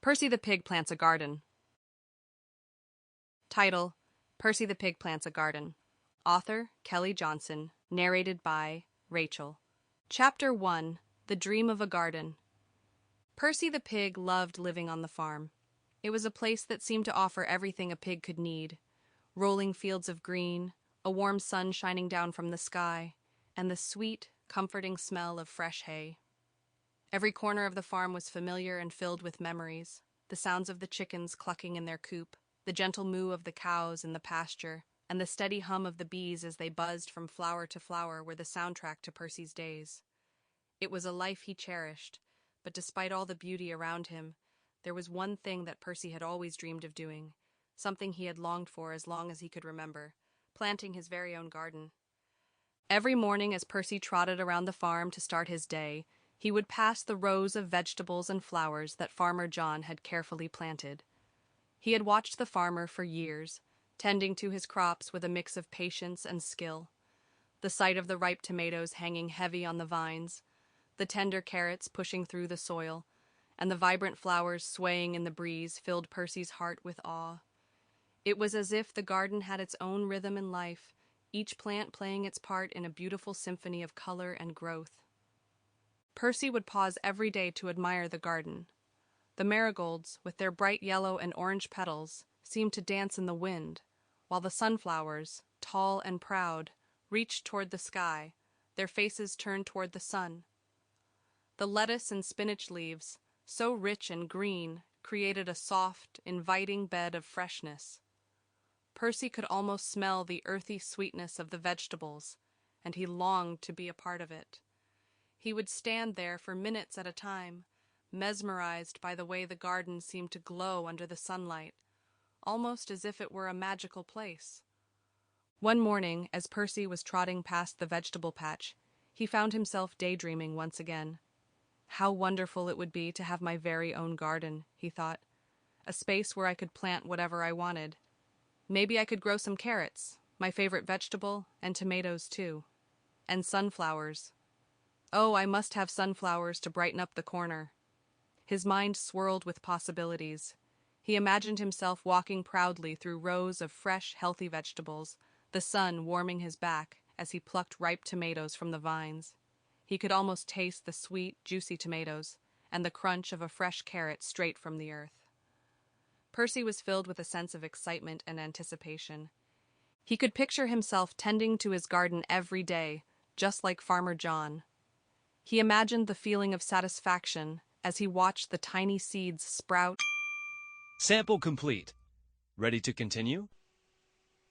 Percy the Pig Plants a Garden. Title: Percy the Pig Plants a Garden. Author: Kelly Johnson. Narrated by Rachel. Chapter 1: The Dream of a Garden. Percy the pig loved living on the farm. It was a place that seemed to offer everything a pig could need: rolling fields of green, a warm sun shining down from the sky, and the sweet, comforting smell of fresh hay. Every corner of the farm was familiar and filled with memories: the sounds of the chickens clucking in their coop, the gentle moo of the cows in the pasture, and the steady hum of the bees as they buzzed from flower to flower were the soundtrack to Percy's days. It was a life he cherished, but despite all the beauty around him, there was one thing that Percy had always dreamed of doing, something he had longed for as long as he could remember: planting his very own garden. Every morning as Percy trotted around the farm to start his day, he would pass the rows of vegetables and flowers that Farmer John had carefully planted. He had watched the farmer for years, tending to his crops with a mix of patience and skill. The sight of the ripe tomatoes hanging heavy on the vines, the tender carrots pushing through the soil, and the vibrant flowers swaying in the breeze filled Percy's heart with awe. It was as if the garden had its own rhythm and life, each plant playing its part in a beautiful symphony of color and growth. Percy would pause every day to admire the garden. The marigolds, with their bright yellow and orange petals, seemed to dance in the wind, while the sunflowers, tall and proud, reached toward the sky, their faces turned toward the sun. The lettuce and spinach leaves, so rich and green, created a soft, inviting bed of freshness. Percy could almost smell the earthy sweetness of the vegetables, and he longed to be a part of it. He would stand there for minutes at a time, mesmerized by the way the garden seemed to glow under the sunlight, almost as if it were a magical place. One morning, as Percy was trotting past the vegetable patch, he found himself daydreaming once again. How wonderful it would be to have my very own garden, he thought. A space where I could plant whatever I wanted. Maybe I could grow some carrots, my favorite vegetable, and tomatoes too. And sunflowers. Oh, I must have sunflowers to brighten up the corner. His mind swirled with possibilities. He imagined himself walking proudly through rows of fresh, healthy vegetables, the sun warming his back as he plucked ripe tomatoes from the vines. He could almost taste the sweet, juicy tomatoes and the crunch of a fresh carrot straight from the earth. Percy was filled with a sense of excitement and anticipation. He could picture himself tending to his garden every day, just like Farmer John. He imagined the feeling of satisfaction as he watched the tiny seeds sprout. Sample complete. Ready to continue?